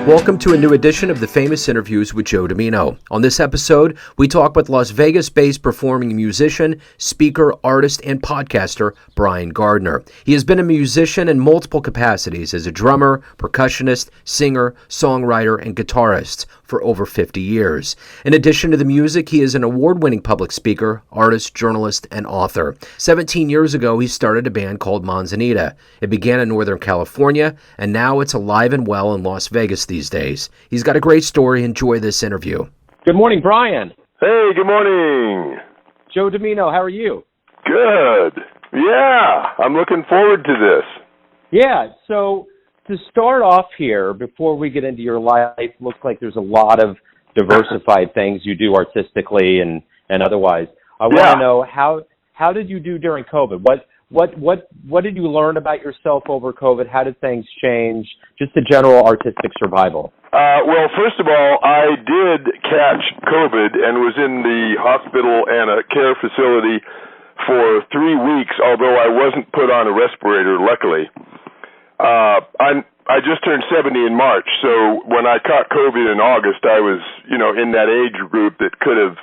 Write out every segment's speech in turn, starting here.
Welcome to a new edition of the Famous Interviews with Joe Dimino. On this episode, we talk with Las Vegas-based performing musician, speaker, artist, and podcaster Brian Gardner. He has been a musician in multiple capacities as a drummer, percussionist, singer, songwriter, and guitarist for over 50 years. In addition to the music, he is an award-winning public speaker, artist, journalist, and author. 17 years ago, he started a band called Manzanita. It began in Northern California, and now it's alive and well in Las Vegas these days. He's got a great story. Enjoy this interview. Good morning, Brian. Hey, good morning. Joe Dimino, how are you? Good. Yeah, I'm looking forward to this. Yeah, so to start off here, before we get into your life, looks like there's a lot of diversified things you do artistically and otherwise. I want to know how did you do during COVID? What did you learn about yourself over COVID? How did things change? Just the general artistic survival. Well, first of all, I did catch COVID and was in the hospital and a care facility for 3 weeks, although I wasn't put on a respirator, luckily. I just turned 70 in March, so when I caught COVID in August, I was, in that age group that could have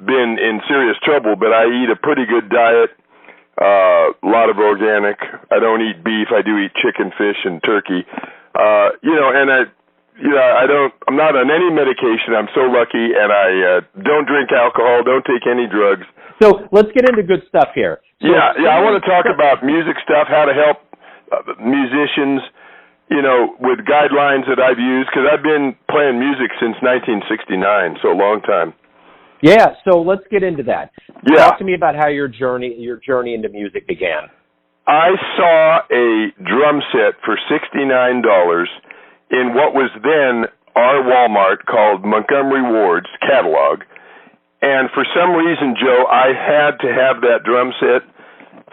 been in serious trouble, but I eat a pretty good diet. A lot of organic. I don't eat beef. I do eat chicken, fish, and turkey. I'm not on any medication. I'm so lucky, and I don't drink alcohol, don't take any drugs. So let's get into good stuff here. I want to talk about music stuff, how to help musicians, with guidelines that I've used, because I've been playing music since 1969, so a long time. Yeah, so let's get into that. Yeah. Talk to me about how your journey into music began. I saw a drum set for $69 in what was then our Walmart called Montgomery Ward's catalog. And for some reason, Joe, I had to have that drum set,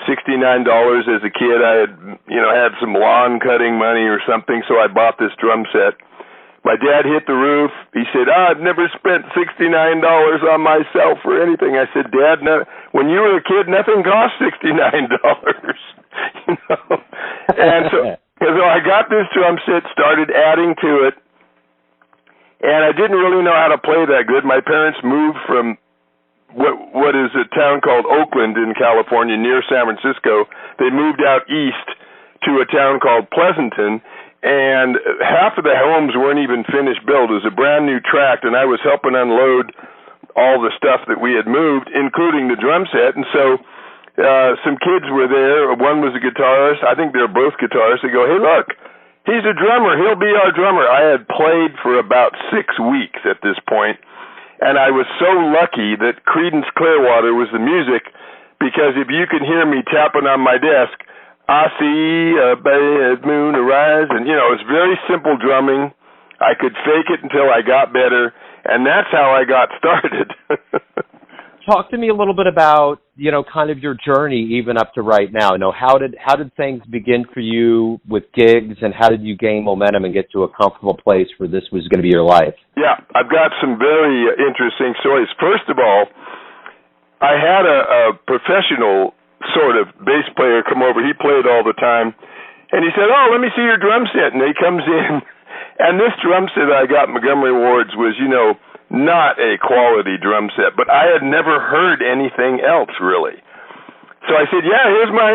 $69 as a kid. I had some lawn cutting money or something, so I bought this drum set. My dad hit the roof. He said, I've never spent $69 on myself or anything. I said, Dad, no, when you were a kid, nothing cost $69. And so I got this drum set, started adding to it, and I didn't really know how to play that good. My parents moved from what is a town called Oakland in California, near San Francisco. They moved out east to a town called Pleasanton, and half of the homes weren't even finished built. It was a brand new tract, and I was helping unload all the stuff that we had moved, including the drum set. And so some kids were there. One was a guitarist. I think they were both guitarists. They go, hey, look, he's a drummer. He'll be our drummer. I had played for about 6 weeks at this point, and I was so lucky that Creedence Clearwater was the music, because if you could hear me tapping on my desk, I see a bad moon arise, and, it's very simple drumming. I could fake it until I got better, and that's how I got started. Talk to me a little bit about, kind of your journey even up to right now. How did things begin for you with gigs, and how did you gain momentum and get to a comfortable place where this was going to be your life? Yeah, I've got some very interesting stories. First of all, I had a professional sort of bass player come over. He played all the time, and he said, oh, let me see your drum set. And he comes in, and this drum set I got at Montgomery Ward's was, not a quality drum set, but I had never heard anything else, really. So I said, yeah, here's my,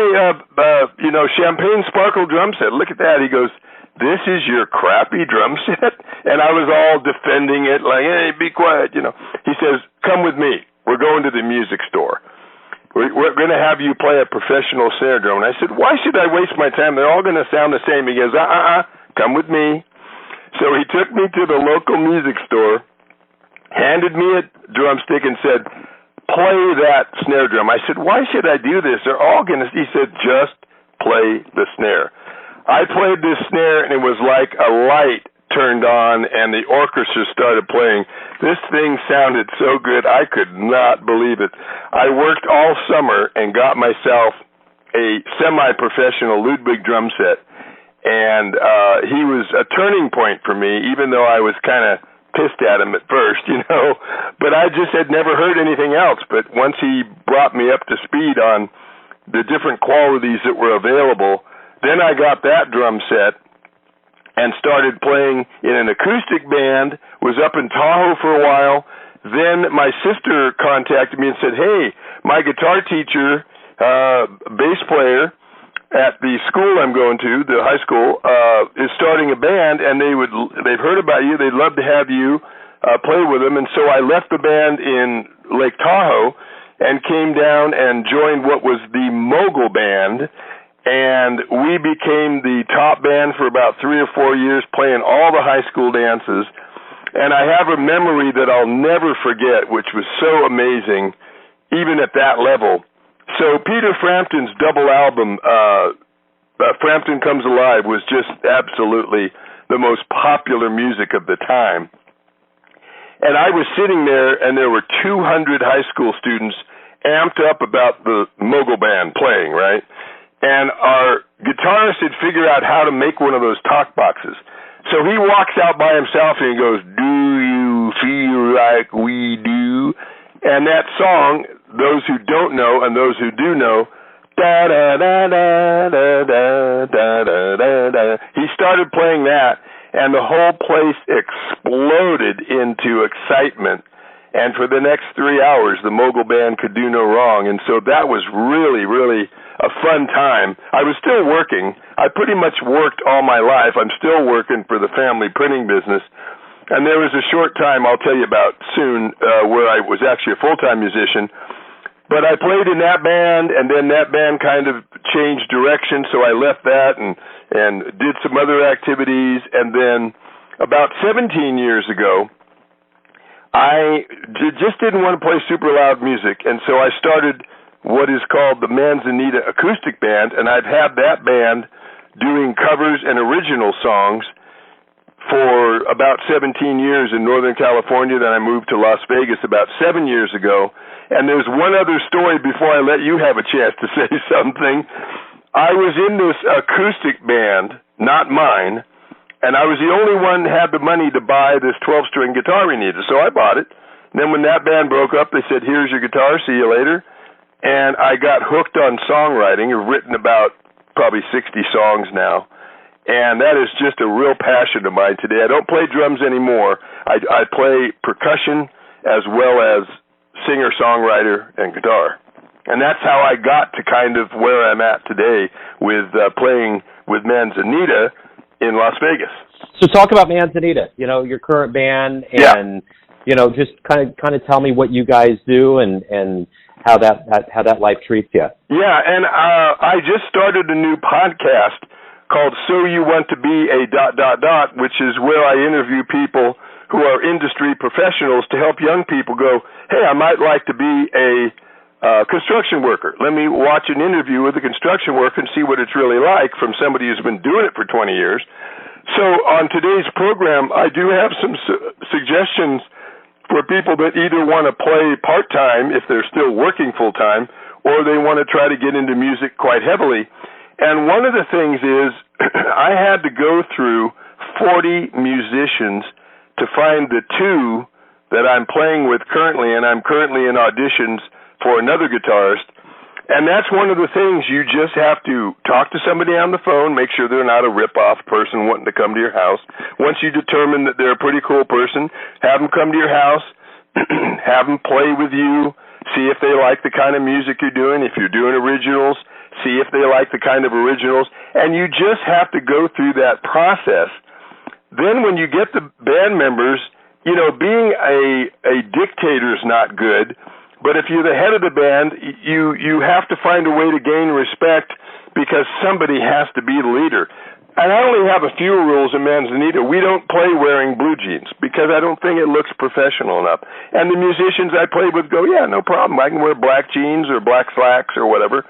champagne sparkle drum set. Look at that. He goes, this is your crappy drum set? And I was all defending it, like, hey, be quiet, He says, come with me. We're going to the music store. We're going to have you play a professional snare drum. And I said, why should I waste my time? They're all going to sound the same. He goes, come with me. So he took me to the local music store, handed me a drumstick, and said, play that snare drum. I said, why should I do this? They're all going to, he said, just play the snare. I played this snare, and it was like a light turned on, and the orchestra started playing. This thing sounded so good, I could not believe it. I worked all summer and got myself a semi-professional Ludwig drum set, and he was a turning point for me, even though I was kind of pissed at him at first, but I just had never heard anything else. But once he brought me up to speed on the different qualities that were available, then I got that drum set, and started playing in an acoustic band, was up in Tahoe for a while. Then my sister contacted me and said, hey, my guitar teacher, bass player at the school I'm going to, the high school, is starting a band, and they've heard about you. They'd love to have you play with them. And so I left the band in Lake Tahoe and came down and joined what was the Mogul Band, and we became the top band for about 3 or 4 years, playing all the high school dances. And I have a memory that I'll never forget, which was so amazing, even at that level. So Peter Frampton's double album, Frampton Comes Alive, was just absolutely the most popular music of the time. And I was sitting there, and there were 200 high school students amped up about the Mogul Band playing, right? And our guitarist had figured out how to make one of those talk boxes. So he walks out by himself and he goes, do you feel like we do? And that song, those who don't know and those who do know, da da da da da da da da da. He started playing that, and the whole place exploded into excitement. And for the next 3 hours, the Mogul Band could do no wrong. And so that was really, really a fun time. I was still working. I pretty much worked all my life. I'm still working for the family printing business. And there was a short time I'll tell you about soon where I was actually a full-time musician. But I played in that band, and then that band kind of changed direction, so I left that and did some other activities. And then about 17 years ago, I just didn't want to play super loud music, and so I started what is called the Manzanita Acoustic Band, and I've had that band doing covers and original songs for about 17 years in Northern California. Then I moved to Las Vegas about 7 years ago. And there's one other story before I let you have a chance to say something. I was in this acoustic band, not mine, and I was the only one that had the money to buy this 12-string guitar we needed, so I bought it. And then when that band broke up, they said, here's your guitar, see you later. And I got hooked on songwriting. I've written about probably 60 songs now. And that is just a real passion of mine today. I don't play drums anymore. I play percussion as well as singer-songwriter and guitar. And that's how I got to kind of where I'm at today with playing with Manzanita in Las Vegas. So talk about Manzanita, your current band, and just kind of tell me what you guys do and how that life treats you. Yeah, and I just started a new podcast called So You Want to Be a ... which is where I interview people who are industry professionals to help young people go, hey, I might like to be a construction worker. Let me watch an interview with a construction worker and see what it's really like from somebody who's been doing it for 20 years. So on today's program, I do have some suggestions for people that either want to play part-time if they're still working full-time, or they want to try to get into music quite heavily. And one of the things is I had to go through 40 musicians to find the two that I'm playing with currently, and I'm currently in auditions for another guitarist. And that's one of the things. You just have to talk to somebody on the phone, make sure they're not a rip-off person wanting to come to your house. Once you determine that they're a pretty cool person, have them come to your house, have them play with you, see if they like the kind of music you're doing. If you're doing originals, see if they like the kind of originals. And you just have to go through that process. Then when you get the band members, being a dictator is not good. But if you're the head of the band, you have to find a way to gain respect because somebody has to be the leader. And I only have a few rules in Manzanita. We don't play wearing blue jeans because I don't think it looks professional enough. And the musicians I play with go, yeah, no problem. I can wear black jeans or black slacks or whatever.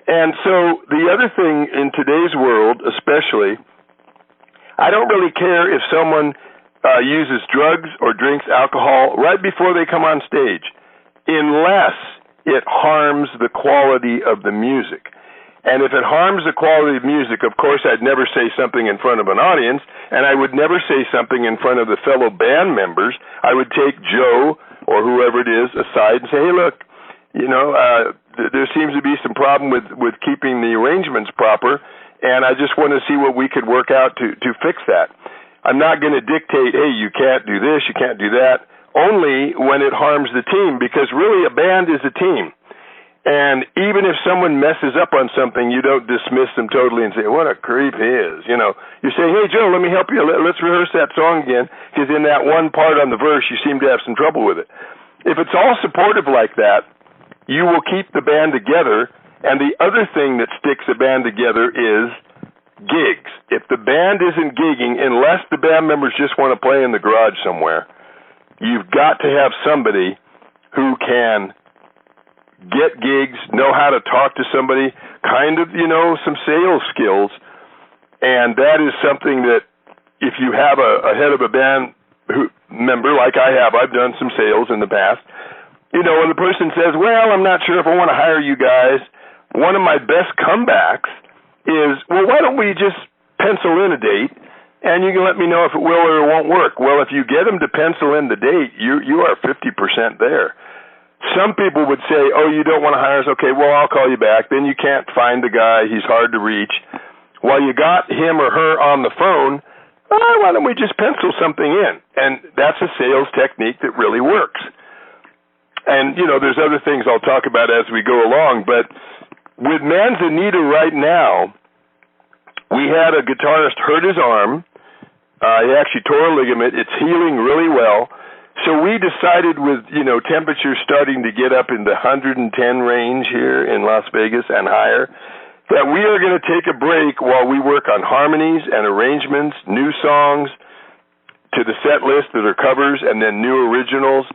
And so the other thing in today's world, especially, I don't really care if someone uses drugs or drinks alcohol right before they come on stage, unless it harms the quality of the music. And if it harms the quality of music, of course, I'd never say something in front of an audience, and I would never say something in front of the fellow band members. I would take Joe or whoever it is aside and say, hey, look, there seems to be some problem with keeping the arrangements proper, and I just want to see what we could work out to fix that. I'm not going to dictate, hey, you can't do this, you can't do that, only when it harms the team, because really a band is a team. And even if someone messes up on something, you don't dismiss them totally and say, what a creep he is. You know, you say, hey, Joe, let me help you. Let's rehearse that song again, because in that one part on the verse, you seem to have some trouble with it. If it's all supportive like that, you will keep the band together. And the other thing that sticks a band together is gigs. If the band isn't gigging, unless the band members just want to play in the garage somewhere, you've got to have somebody who can get gigs, know how to talk to somebody, kind of, you know, some sales skills. And that is something that if you have a head of a band member like I have, I've done some sales in the past, you know, when the person says, well, I'm not sure if I want to hire you guys, one of my best comebacks is, well, why don't we just pencil in a date, and you can let me know if it will or it won't work. Well, if you get them to pencil in the date, you are 50% there. Some people would say, oh, you don't want to hire us? Okay, well, I'll call you back. Then you can't find the guy. He's hard to reach. While you got him or her on the phone, why don't we just pencil something in? And that's a sales technique that really works. And, you know, there's other things I'll talk about as we go along, but with Manzanita right now, we had a guitarist hurt his arm. He actually tore a ligament. It's healing really well. So we decided with, you know, temperatures starting to get up in the 110 range here in Las Vegas and higher, that we are going to take a break while we work on harmonies and arrangements, new songs to the set list that are covers, and then new originals.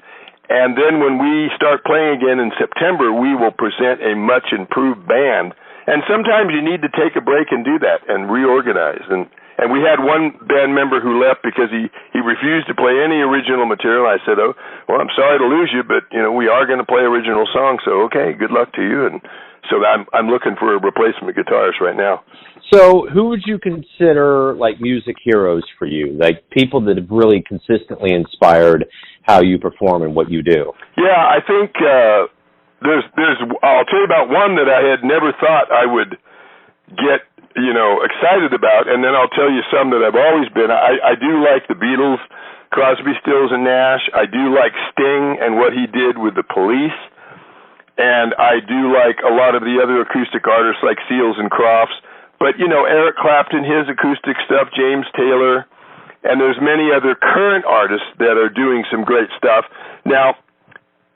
And then when we start playing again in September, we will present a much improved band. And sometimes you need to take a break and do that and reorganize. And we had one band member who left because he refused to play any original material. I said, oh, well, I'm sorry to lose you, but, you know, we are going to play original songs, so okay, good luck to you. And so I'm looking for a replacement guitarist right now. So who would you consider, like, music heroes for you, like people that have really consistently inspired how you perform and what you do? Yeah, I think there's I'll tell you about one that I had never thought I would get, you know, excited about, and then I'll tell you some that I've always been. I do like the Beatles, Crosby, Stills, and Nash. I do like Sting and what he did with the Police, and I do like a lot of the other acoustic artists like Seals and Crofts. But, you know, Eric Clapton, his acoustic stuff, James Taylor, and there's many other current artists that are doing some great stuff. Now,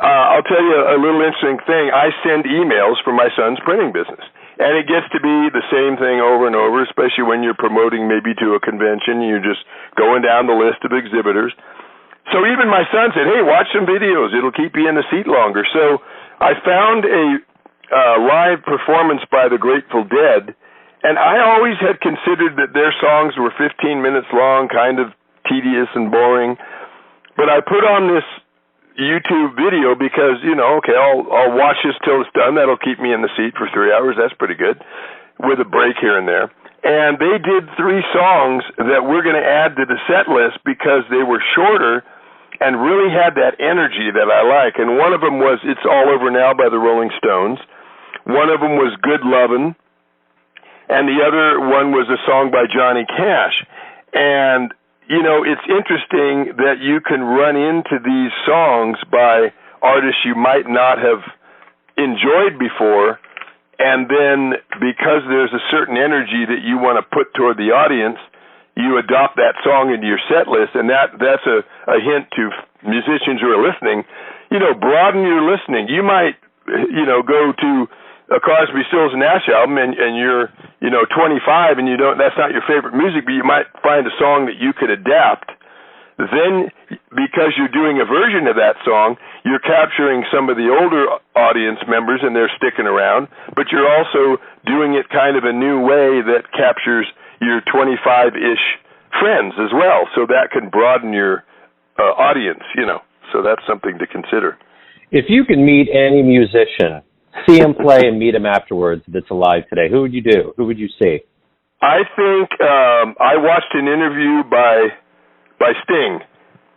I'll tell you a little interesting thing. I send emails for my son's printing business. And it gets to be the same thing over and over, especially when you're promoting maybe to a convention. You're just going down the list of exhibitors. So even my son said, hey, watch some videos. It'll keep you in the seat longer. So I found a live performance by the Grateful Dead, and I always had considered that their songs were 15 minutes long, kind of tedious and boring. But I put on this YouTube video because, you know, okay, I'll watch this till it's done. That'll keep me in the seat for 3 hours. That's pretty good, with a break here and there. And they did 3 songs that we're going to add to the set list because they were shorter and really had that energy that I like. And one of them was It's All Over Now by the Rolling Stones. One of them was Good Lovin'. And the other one was a song by Johnny Cash. And you know, it's interesting that you can run into these songs by artists you might not have enjoyed before, and then because there's a certain energy that you want to put toward the audience, you adopt that song into your set list, and that's a hint to musicians who are listening. You know, broaden your listening. You might, you know, go to a Crosby, Stills, and Nash album, and you're, you know, 25, and that's not your favorite music, but you might find a song that you could adapt. Then, because you're doing a version of that song, you're capturing some of the older audience members, and they're sticking around, but you're also doing it kind of a new way that captures your 25-ish friends as well, so that can broaden your audience, you know. So that's something to consider. If you could meet any musician, see him play and meet him afterwards that's alive today, who would you do? Who would you see? I think I watched an interview by Sting,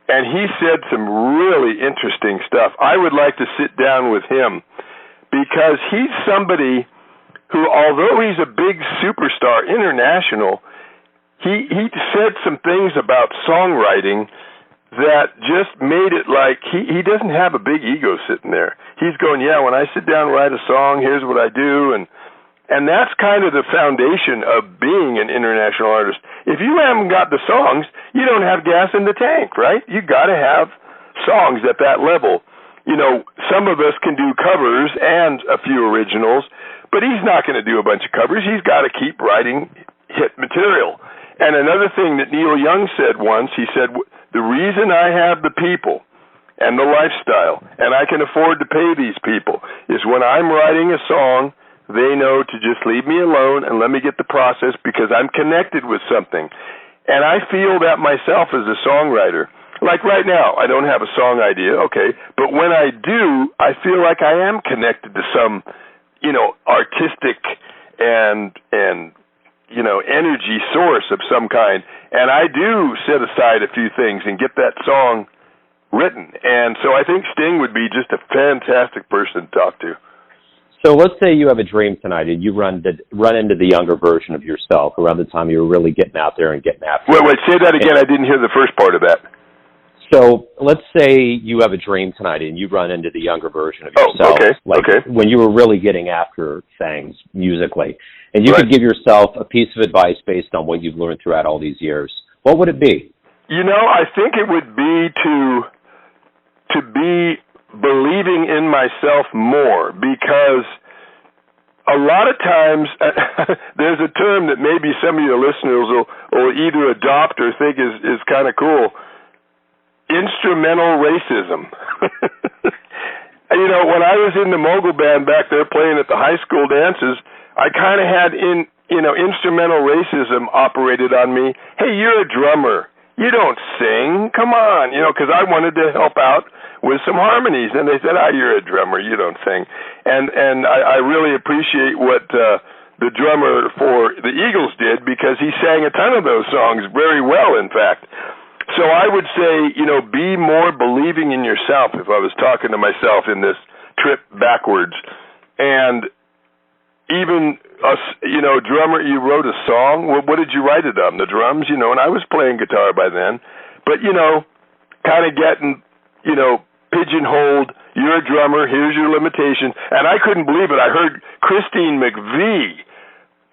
and he said some really interesting stuff. I would like to sit down with him because he's somebody who, although he's a big superstar, international, he said some things about songwriting that just made it like he doesn't have a big ego sitting there. He's going, yeah, when I sit down and write a song, here's what I do, and that's kind of the foundation of being an international artist. If you haven't got the songs, you don't have gas in the tank, right? You got to have songs at that level. You know, some of us can do covers and a few originals, but he's not going to do a bunch of covers. He's got to keep writing hit material. And another thing that Neil Young said once, he said, the reason I have the people and the lifestyle, and I can afford to pay these people, is when I'm writing a song, they know to just leave me alone and let me get the process because I'm connected with something. And I feel that myself as a songwriter. Like right now, I don't have a song idea, okay, but when I do, I feel like I am connected to some, you know, artistic and you know, energy source of some kind, and I do set aside a few things and get that song written. And so I think Sting would be just a fantastic person to talk to. So let's say you have a dream tonight and you run into the younger version of yourself around the time you were really getting out there and getting after it. Wait, say that again. I didn't hear the first part of that. So let's say you have a dream tonight and you run into the younger version of yourself, when you were really getting after things musically, and you could give yourself a piece of advice based on what you've learned throughout all these years. What would it be? You know, I think it would be to be believing in myself more, because a lot of times there's a term that maybe some of your listeners will either adopt or think is kind of cool. Instrumental racism. You know, when I was in the mogul band back there playing at the high school dances, I kind of had instrumental racism operated on me. Hey, you're a drummer. You don't sing. Come on, you know, because I wanted to help out with some harmonies, and they said, you're a drummer. You don't sing. And I really appreciate what the drummer for the Eagles did, because he sang a ton of those songs very well, in fact. So I would say, you know, be more believing in yourself, if I was talking to myself in this trip backwards. And even us, you know, drummer, you wrote a song. Well, what did you write it on? The drums, you know, and I was playing guitar by then. But, you know, kind of getting, you know, pigeonholed, you're a drummer, here's your limitations. And I couldn't believe it. I heard Christine McVie.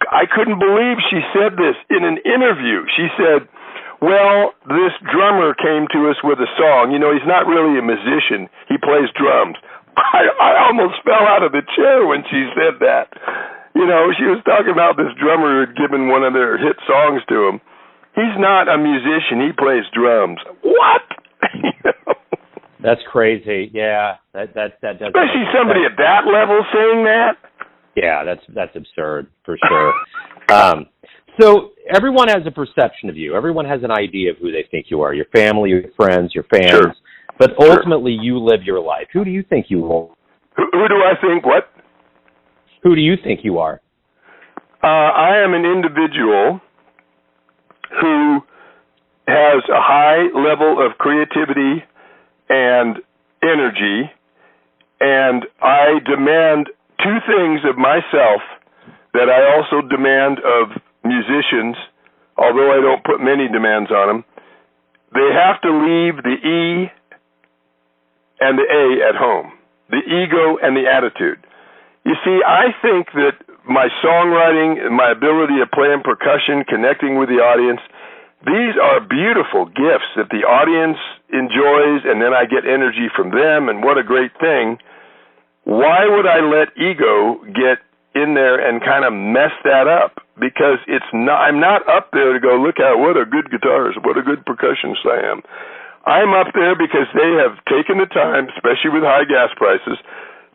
I couldn't believe she said this in an interview. She said, well, this drummer came to us with a song. You know, he's not really a musician. He plays drums. I almost fell out of the chair when she said that. You know, she was talking about this drummer who had given one of their hit songs to him. He's not a musician. He plays drums. What? You know? That's crazy. Yeah, that does. Especially somebody at that level saying that. Yeah, that's absurd for sure. So everyone has a perception of you. Everyone has an idea of who they think you are. Your family, your friends, your fans. Sure. But ultimately, you live your life. Who do you think you are? Who do I think what? Who do you think you are? I am an individual who has a high level of creativity and energy, and I demand two things of myself that I also demand of musicians, although I don't put many demands on them. They have to leave the E and the A at home, the ego and the attitude. You see, I think that my songwriting and my ability of playing percussion, connecting with the audience, these are beautiful gifts that the audience enjoys, and then I get energy from them, and what a great thing. Why would I let ego get in there and kind of mess that up? Because I'm not up there to go, look at what a good guitarist, what a good percussionist I am. I'm up there because they have taken the time, especially with high gas prices,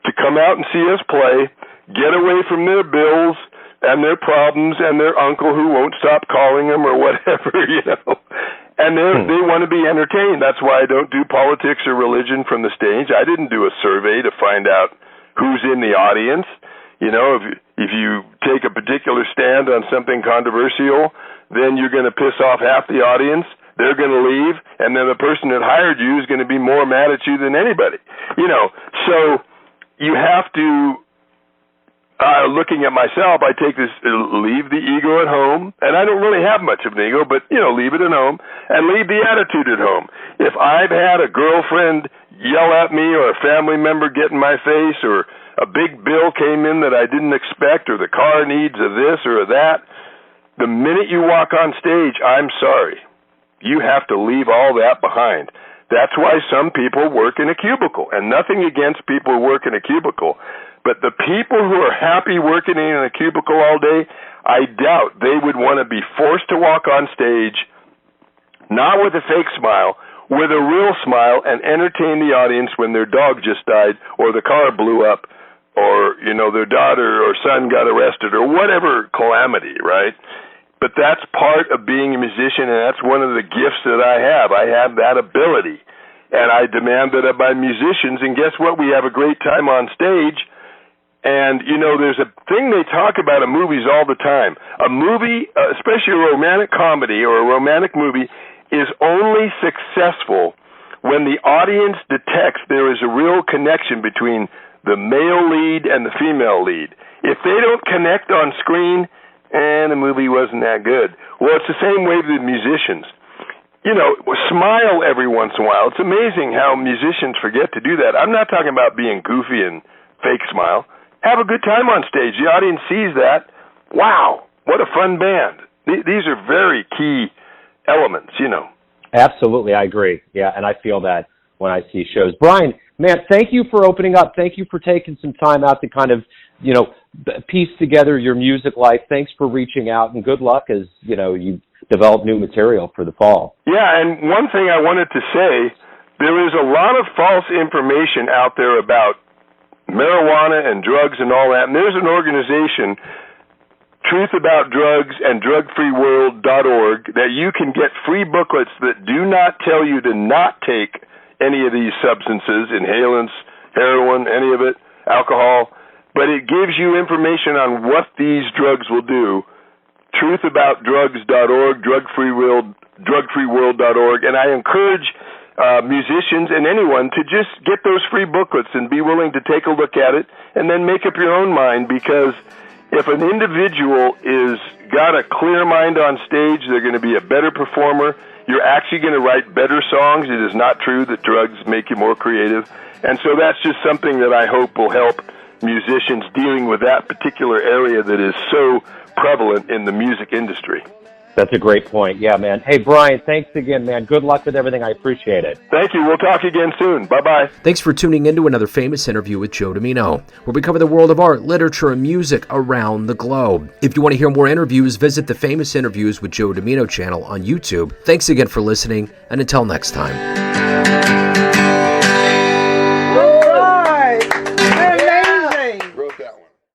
to come out and see us play, get away from their bills and their problems and their uncle who won't stop calling them or whatever, you know. And they want to be entertained. That's why I don't do politics or religion from the stage. I didn't do a survey to find out who's in the audience. You know, if you take a particular stand on something controversial, then you're going to piss off half the audience. They're going to leave, and then the person that hired you is going to be more mad at you than anybody. You know, so you have to looking at myself, I take this, leave the ego at home, and I don't really have much of an ego, but, leave it at home, and leave the attitude at home. If I've had a girlfriend yell at me, or a family member get in my face, or a big bill came in that I didn't expect, or the car needs a this or a that, the minute you walk on stage, I'm sorry. You have to leave all that behind. That's why some people work in a cubicle, and nothing against people who work in a cubicle. But the people who are happy working in a cubicle all day, I doubt they would want to be forced to walk on stage, not with a fake smile, with a real smile, and entertain the audience when their dog just died, or the car blew up, or, their daughter or son got arrested, or whatever calamity, right? But that's part of being a musician, and that's one of the gifts that I have. I have that ability, and I demand that of my musicians, and guess what? We have a great time on stage. And, there's a thing they talk about in movies all the time. A movie, especially a romantic comedy or a romantic movie, is only successful when the audience detects there is a real connection between the male lead and the female lead. If they don't connect on screen, the movie wasn't that good. Well, it's the same way with musicians. Smile every once in a while. It's amazing how musicians forget to do that. I'm not talking about being goofy and fake smile. Have a good time on stage. The audience sees that. Wow, what a fun band. These are very key elements, Absolutely, I agree. Yeah, and I feel that when I see shows. Brian, man, thank you for opening up. Thank you for taking some time out to kind of, piece together your music life. Thanks for reaching out, and good luck as, you develop new material for the fall. Yeah, and one thing I wanted to say, there is a lot of false information out there about marijuana and drugs and all that, and there's an organization, Truth About Drugs and drugfreeworld.org, that you can get free booklets that do not tell you to not take any of these substances, inhalants, heroin, any of it, alcohol, but it gives you information on what these drugs will do. Truthaboutdrugs.org, drugfreeworld.org, and I encourage musicians and anyone to just get those free booklets and be willing to take a look at it and then make up your own mind, because if an individual is got a clear mind on stage, they're going to be a better performer. You're actually going to write better songs. It is not true that drugs make you more creative. And so that's just something that I hope will help musicians dealing with that particular area that is so prevalent in the music industry. That's a great point. Yeah, man. Hey, Brian, thanks again, man. Good luck with everything. I appreciate it. Thank you. We'll talk again soon. Bye-bye. Thanks for tuning in to another famous interview with Joe Dimino, where we cover the world of art, literature, and music around the globe. If you want to hear more interviews, visit the Famous Interviews with Joe Dimino channel on YouTube. Thanks again for listening, and until next time.